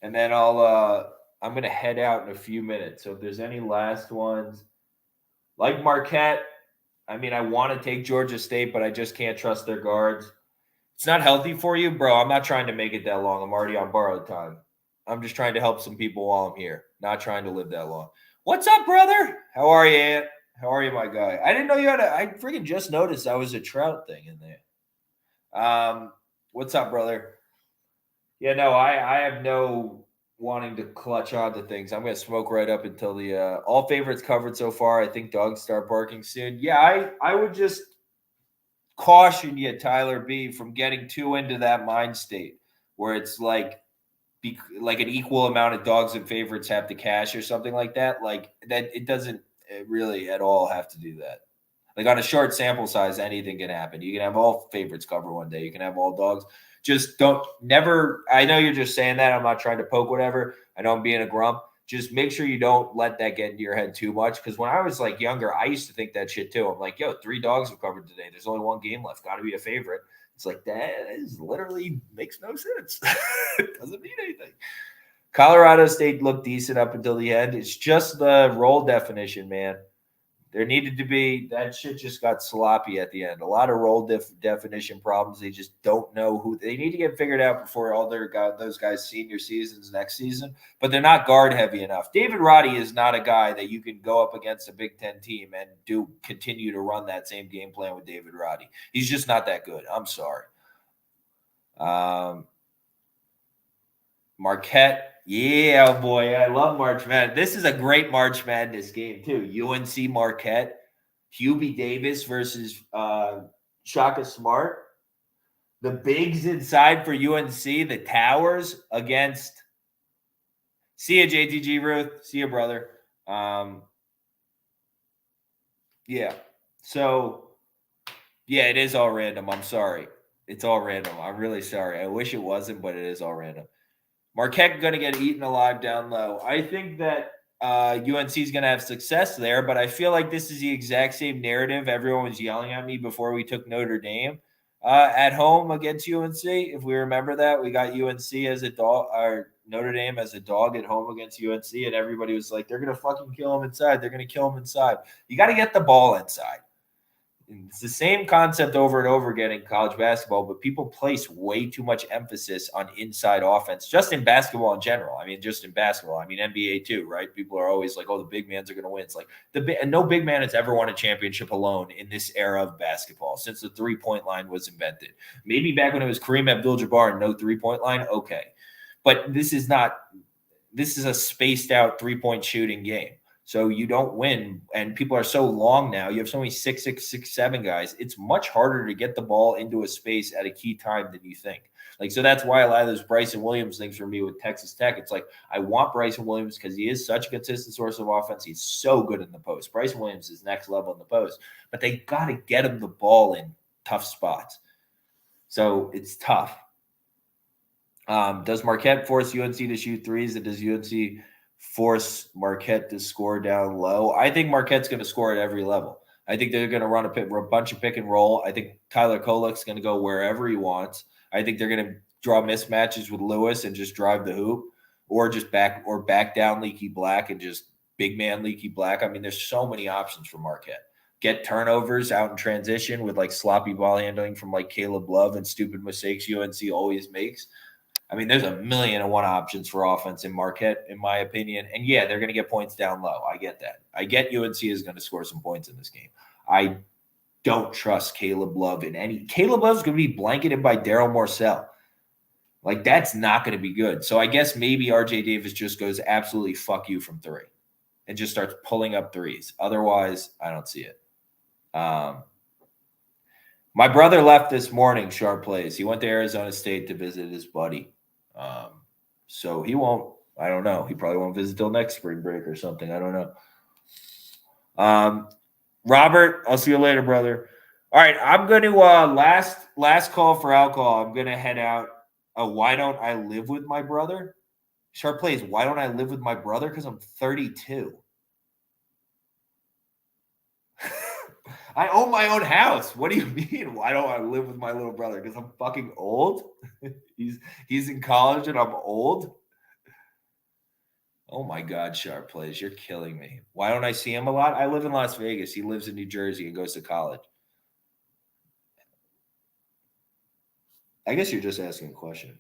And then I'm going to head out in a few minutes. So if there's any last ones, like Marquette, I mean, I want to take Georgia State, but I just can't trust their guards. It's not healthy for you, bro. I'm not trying to make it that long. I'm already on borrowed time. I'm just trying to help some people while I'm here, not trying to live that long. What's up, brother? How are you, Aunt? How are you, my guy? I didn't know you had a. I freaking just noticed that was a Trout thing in there. What's up, brother? Yeah, no, I have no wanting to clutch on to things. I'm gonna smoke right up until the all favorites covered so far. I think dogs start barking soon. Yeah, I would just caution you, Tyler B, from getting too into that mind state where it's like an equal amount of dogs and favorites have to cash or something like that. Like that, it doesn't really at all have to do that. Like on a short sample size, anything can happen. You can have all favorites cover one day. You can have all dogs. Just don't never. I know you're just saying that. I'm not trying to poke whatever. I know I'm being a grump. Just make sure you don't let that get into your head too much. Because when I was like younger, I used to think that shit too. I'm like, yo, 3 dogs have covered today. There's only one game left. Got to be a favorite. It's like that is literally makes no sense. It doesn't mean anything. Colorado State looked decent up until the end. It's just the role definition, man. There needed to be that shit just got sloppy at the end. A lot of role definition problems. They just don't know who they need to get figured out before all those guys' senior seasons next season. But they're not guard heavy enough. David Roddy is not a guy that you can go up against a Big Ten team and continue to run that same game plan with David Roddy. He's just not that good. I'm sorry. Marquette. Yeah, oh boy. I love March Madness. This is a great March Madness game, too. UNC Marquette, Hubie Davis versus Shaka Smart. The bigs inside for UNC, the towers against. See ya, JTG Ruth. See ya, brother. Yeah. So, yeah, it is all random. I'm sorry. It's all random. I'm really sorry. I wish it wasn't, but it is all random. Marquette going to get eaten alive down low. I think that UNC is going to have success there, but I feel like this is the exact same narrative everyone was yelling at me before we took Notre Dame at home against UNC. If we remember that, we got UNC as a dog, or Notre Dame as a dog at home against UNC, and everybody was like, they're going to fucking kill them inside. They're going to kill them inside. You got to get the ball inside. It's the same concept over and over again in college basketball, but people place way too much emphasis on inside offense, just in basketball in general. I mean, just in basketball. I mean, NBA too, right? People are always like, oh, the big mans are going to win. It's like and no big man has ever won a championship alone in this era of basketball since the 3-point line was invented. Maybe back when it was Kareem Abdul-Jabbar and no 3-point line, okay. But this is a spaced out 3-point shooting game. So you don't win, and people are so long now. You have so many 6'6", 6'7" guys. It's much harder to get the ball into a space at a key time than you think. Like, so that's why a lot of those Bryson Williams things for me with Texas Tech. It's like I want Bryson Williams because he is such a consistent source of offense. He's so good in the post. Bryson Williams is next level in the post, but they got to get him the ball in tough spots. So it's tough. Does Marquette force UNC to shoot threes, and does UNC force Marquette to score down low? I think Marquette's going to score at every level. I think they're going to run a bunch of pick and roll. I think Tyler Kolek's going to go wherever he wants. I think they're going to draw mismatches with Lewis and just drive the hoop, or just back down Leaky Black and just big man Leaky Black. I mean, there's so many options for Marquette. Get turnovers out in transition with like sloppy ball handling from like Caleb Love and stupid mistakes UNC always makes. I mean, there's a million and one options for offense in Marquette, in my opinion. And yeah, they're going to get points down low. I get that. I get UNC is going to score some points in this game. I don't trust Caleb Love in any. Caleb Love's going to be blanketed by Daryl Morcell. Like, that's not going to be good. So I guess maybe RJ Davis just goes absolutely fuck you from three and just starts pulling up threes. Otherwise, I don't see it. My brother left this morning, Sharp Plays. He went to Arizona State to visit his buddy. So he won't, I don't know. He probably won't visit till next spring break or something. I don't know. Robert, I'll see you later, brother. All right, I'm going to last call for alcohol. I'm going to head out. Why don't I live with my brother? Sharp Plays, why don't I live with my brother? Because I'm 32. I own my own house. What do you mean? Why don't I live with my little brother? Because I'm fucking old. He's in college and I'm old. Oh my God, Sharp Plays, you're killing me. Why don't I see him a lot? I live in Las Vegas. He lives in New Jersey and goes to college. I guess you're just asking a question.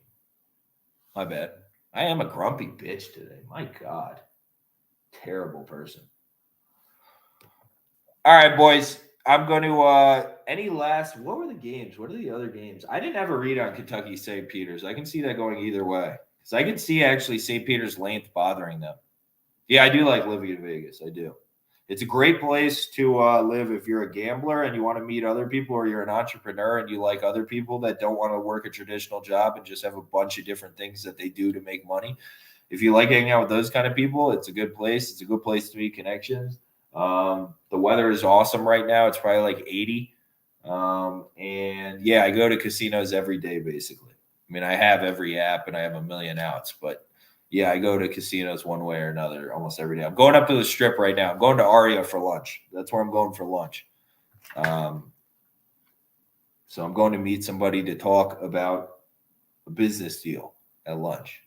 My bad. I am a grumpy bitch today. My God. Terrible person. All right, boys. I'm going to any last. What were the games? What are the other games? I didn't have a read on Kentucky St. Peter's. I can see that going either way because I can see actually St. Peter's length bothering them. Yeah, I do like living in Vegas. I do. It's a great place to live if you're a gambler and you want to meet other people, or you're an entrepreneur and you like other people that don't want to work a traditional job and just have a bunch of different things that they do to make money. If you like hanging out with those kind of people, it's a good place. It's a good place to meet connections. The weather is awesome right now. It's probably like 80. And yeah, I go to casinos every day, basically. I mean, I have every app and I have a million outs, but yeah, I go to casinos one way or another almost every day. I'm going up to the Strip right now. I'm going to Aria for lunch. That's where I'm going for lunch. So I'm going to meet somebody to talk about a business deal at lunch.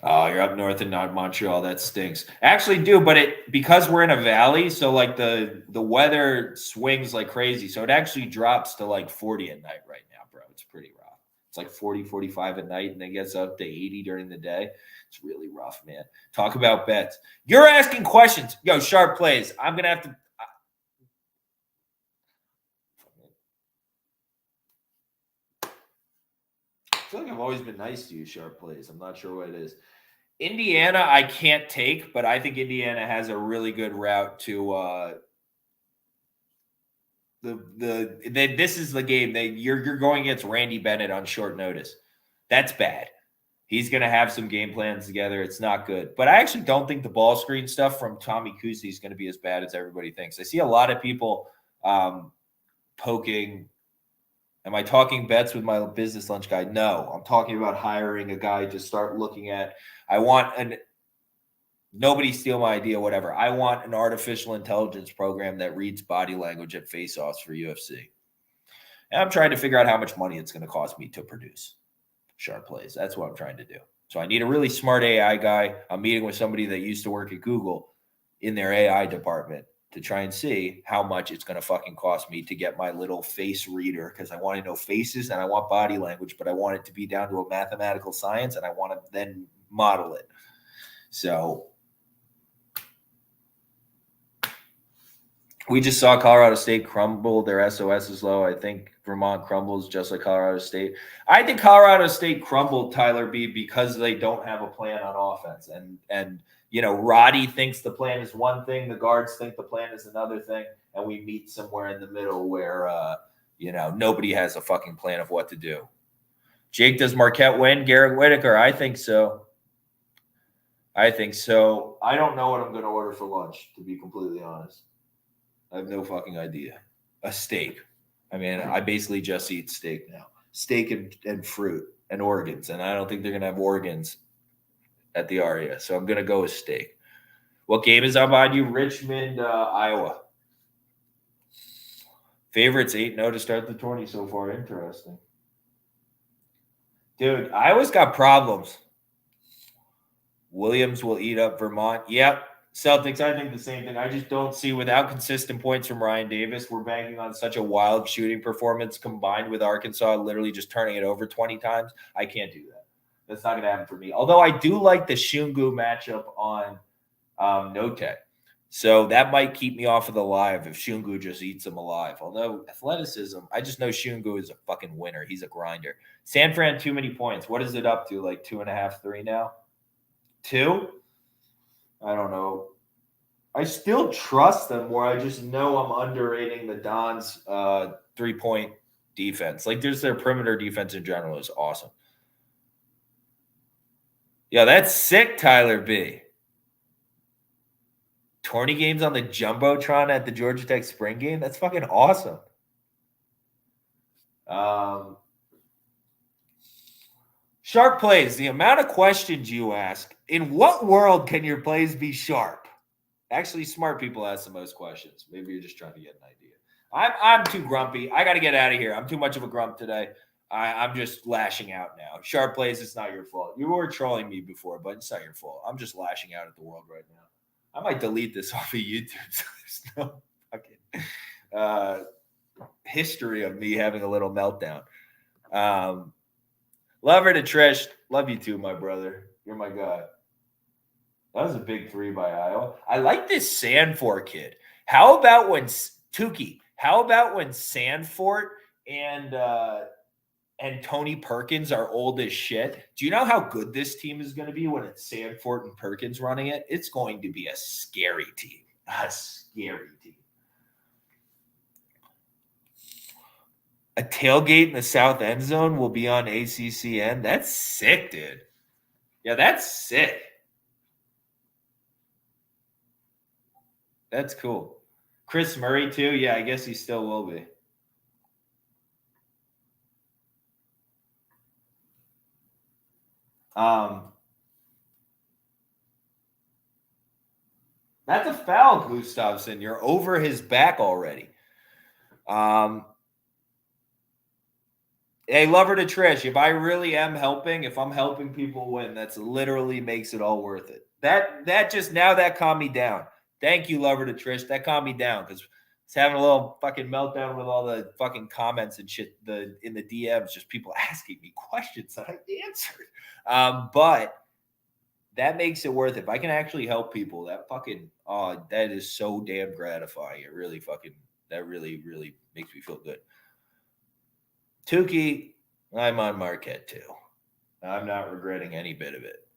Oh, you're up north and not Montreal. That stinks. Actually, do, but because we're in a valley, so like the weather swings like crazy. So it actually drops to like 40 at night right now, bro. It's pretty rough. It's like 40, 45 at night, and then gets up to 80 during the day. It's really rough, man. Talk about bets. You're asking questions. Yo, sharp plays. I'm going to have to. I feel like I've always been nice to you, sharp plays. I'm not sure what it is. Indiana, I can't take, but I think Indiana has a really good route to this is the game that you're going against Randy Bennett on short notice. That's bad. He's going to have some game plans together. It's not good. But I actually don't think the ball screen stuff from Tommy Kusi is going to be as bad as everybody thinks. I see a lot of people poking. Am I talking bets with my business lunch guy? No, I'm talking about hiring a guy to start looking at. I want nobody steal my idea, whatever. I want an artificial intelligence program that reads body language at face-offs for UFC. And I'm trying to figure out how much money it's going to cost me to produce sharp plays. That's what I'm trying to do. So I need a really smart AI guy. I'm meeting with somebody that used to work at Google in their AI department to try and see how much it's going to fucking cost me to get my little face reader, because I want to know faces and I want body language, but I want it to be down to a mathematical science and I want to then model it. So we just saw Colorado State crumble. Their SOS is low. I think Vermont crumbles just like Colorado State. I think Colorado State crumbled, Tyler B, because they don't have a plan on offense. And you know, Roddy thinks the plan is one thing, the guards think the plan is another thing, and we meet somewhere in the middle where nobody has a fucking plan of what to do. Jake, does Marquette win? Garrett Whitaker? I think so. I don't know what I'm going to order for lunch, to be completely honest. I have no fucking idea. A steak. I mean, I basically just eat steak now. Steak and fruit and organs. And I don't think they're going to have organs at the Aria. So I'm going to go with steak. What game is up on you? Richmond, Iowa. Favorites 8-0 to start the tourney so far. Interesting. Dude, Iowa's got problems. Williams will eat up Vermont. Yep. Celtics, I think the same thing. I just don't see, without consistent points from Ryan Davis, we're banking on such a wild shooting performance combined with Arkansas literally just turning it over 20 times. I can't do that. That's not going to happen for me. Although I do like the Shungu matchup on No-Tech. So that might keep me off of the live if Shungu just eats them alive. Although athleticism, I just know Shungu is a fucking winner. He's a grinder. San Fran, too many points. What is it up to? Like 2.5, 3 now? 2? I don't know. I still trust them where I just know I'm underrating the Dons' 3-point defense. Like, there's their perimeter defense in general is awesome. Yeah, that's sick, Tyler B. Tourney games on the Jumbotron at the Georgia Tech spring game? That's fucking awesome. Sharp plays. The amount of questions you ask. In what world can your plays be sharp? Actually, smart people ask the most questions. Maybe you're just trying to get an idea. I'm too grumpy. I got to get out of here. I'm too much of a grump today. I'm just lashing out now. Sharp plays, it's not your fault. You were trolling me before, but it's not your fault. I'm just lashing out at the world right now. I might delete this off of YouTube so there's no fucking history of me having a little meltdown. Love her to Trish. Love you too, my brother. You're my guy. That was a big 3 by Iowa. I like this Sanford kid. How about when Tukey? How about when Sanford and Tony Perkins are old as shit? Do you know how good this team is going to be when it's Sanford and Perkins running it? It's going to be a scary team. A scary team. A tailgate in the south end zone will be on ACCN. That's sick, dude. Yeah, that's sick. That's cool. Chris Murray, too. Yeah, I guess he still will be. That's a foul, Gustafsson. You're over his back already. Hey, lover to Trish, if I really am helping, if I'm helping people win, that's literally makes it all worth it. That just now that calmed me down. Thank you, lover to Trish. That calmed me down because it's having a little fucking meltdown with all the fucking comments and shit in the DMs, just people asking me questions that I answered. But that makes it worth it. If I can actually help people, that fucking that is so damn gratifying. It really that really makes me feel good. Tukey, I'm on Marquette too. I'm not regretting any bit of it.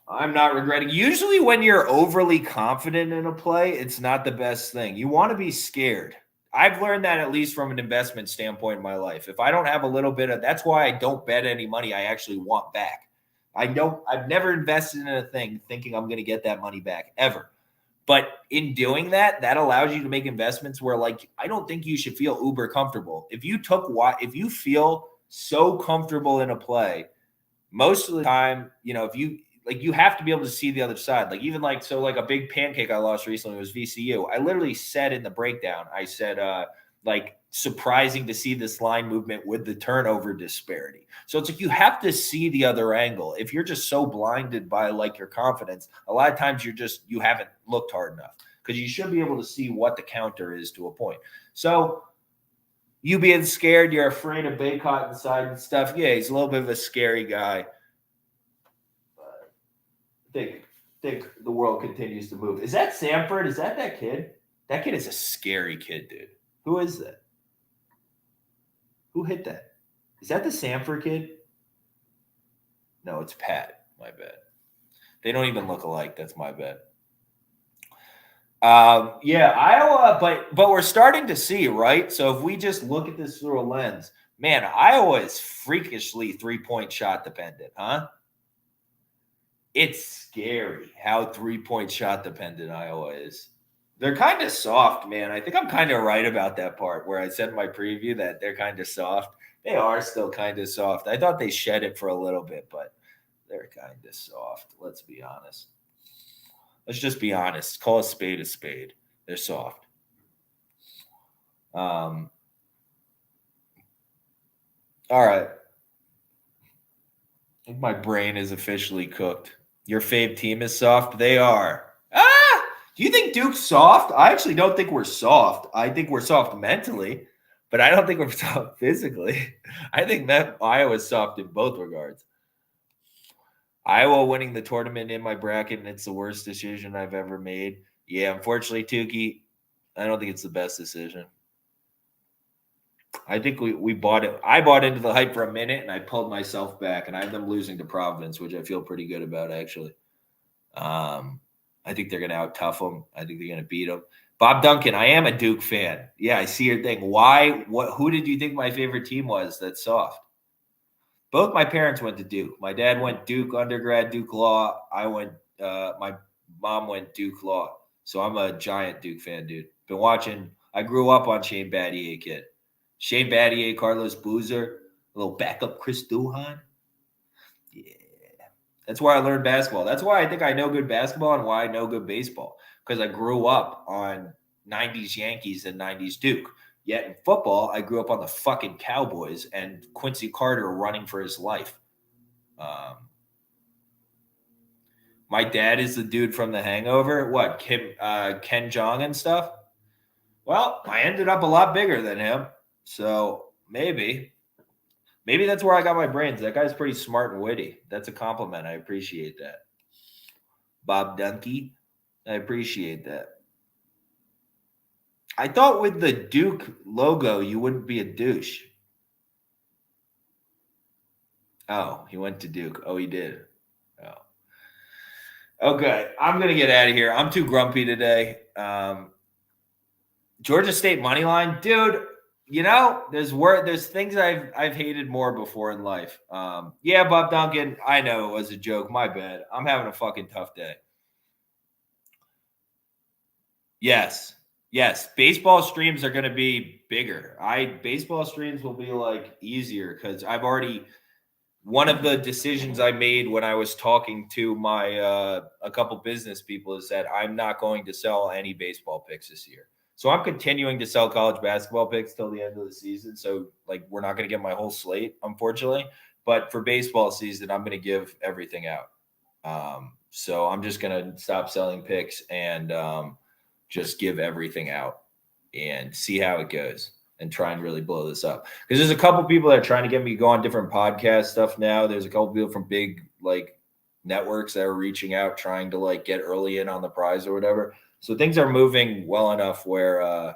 I'm not regretting. Usually, when you're overly confident in a play, it's not the best thing. You want to be scared. I've learned that at least from an investment standpoint in my life. If I don't have a little bit of, that's why I don't bet any money I actually want back. I've never invested in a thing thinking I'm going to get that money back ever. But in doing that, that allows you to make investments where, like, I don't think you should feel uber comfortable. If you feel so comfortable in a play, most of the time, if you have to be able to see the other side. Like, even like a big pancake I lost recently was VCU. I literally said in the breakdown, I said, surprising to see this line movement with the turnover disparity. So it's like you have to see the other angle. If you're just so blinded by like your confidence, a lot of times you haven't looked hard enough, because you should be able to see what the counter is to a point. So you being scared, you're afraid of Baycott inside and stuff. Yeah, he's a little bit of a scary guy. I think the world continues to move. Is that Sanford? Is that kid? That kid is a scary kid, dude. Who is that? Who hit that? Is that the Sanford kid? No, it's Pat. My bad. They don't even look alike. That's my bad. Yeah, Iowa, but we're starting to see, right? So if we just look at this through a lens, man, Iowa is freakishly 3-point shot dependent, huh? It's scary how 3-point shot dependent Iowa is. They're kind of soft, man. I think I'm kind of right about that part where I said in my preview that they're kind of soft. They are still kind of soft. I thought they shed it for a little bit, but they're kind of soft. Let's be honest. Let's just be honest. Call a spade a spade. They're soft. All right. I think my brain is officially cooked. Your fave team is soft? They are. Do you think Duke's soft? I actually don't think we're soft. I think we're soft mentally, but I don't think we're soft physically. I think that Iowa's soft in both regards. Iowa winning the tournament in my bracket, and it's the worst decision I've ever made. Yeah, unfortunately, Tukey, I don't think it's the best decision. I think we bought it. I bought into the hype for a minute, and I pulled myself back, and I have them losing to Providence, which I feel pretty good about, actually. I think they're going to out-tough them. I think they're going to beat them. Bob Duncan, I am a Duke fan. Yeah, I see your thing. Why? Who did you think my favorite team was that's soft? Both my parents went to Duke. My dad went Duke undergrad, Duke Law. My mom went Duke Law. So I'm a giant Duke fan, dude. Been watching. I grew up on Shane Battier, kid. Shane Battier, Carlos Boozer, a little backup Chris Duhon. Yeah. That's why I learned basketball. That's why I think I know good basketball and why I know good baseball, because I grew up on 90s Yankees and 90s Duke. Yet in football, I grew up on the fucking Cowboys and Quincy Carter running for his life. My dad is the dude from The Hangover. What, Ken Jeong and stuff? Well, I ended up a lot bigger than him. So maybe that's where I got my brains. That guy's pretty smart and witty. That's a compliment. I appreciate that. Bob Dunkey. I appreciate that. I thought with the Duke logo, you wouldn't be a douche. Oh, he went to Duke. Oh, he did. Oh. Okay, I'm gonna get out of here. I'm too grumpy today. Georgia State money line, dude. You know, there's things I've hated more before in life. Yeah, Bob Duncan. I know it was a joke. My bad. I'm having a fucking tough day. Yes. Yes. Baseball streams are going to be bigger. Baseball streams will be like easier because I've already one of the decisions I made when I was talking to my a couple business people is that I'm not going to sell any baseball picks this year. So I'm continuing to sell college basketball picks till the end of the season. So like we're not going to get my whole slate, unfortunately. But for baseball season, I'm going to give everything out. So I'm just going to stop selling picks and just give everything out and see how it goes and try and really blow this up. Because there's a couple people that are trying to get me to go on different podcast stuff now. There's a couple people from big like networks that are reaching out, trying to like get early in on the prize or whatever. So things are moving well enough where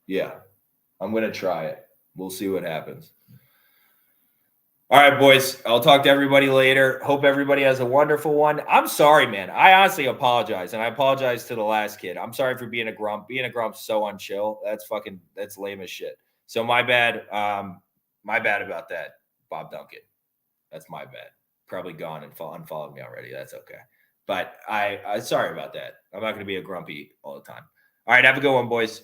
yeah, I'm gonna try it. We'll see what happens. All right, boys. I'll talk to everybody later. Hope everybody has a wonderful one. I'm sorry, man. I honestly apologize. And I apologize to the last kid. I'm sorry for being a grump. Being a grump's so unchill. That's lame as shit. So my bad. My bad about that, Bob Duncan. That's my bad. Probably gone and unfollowed me already. That's okay. But I sorry about that. I'm not gonna be a grumpy all the time. All right, have a good one, boys.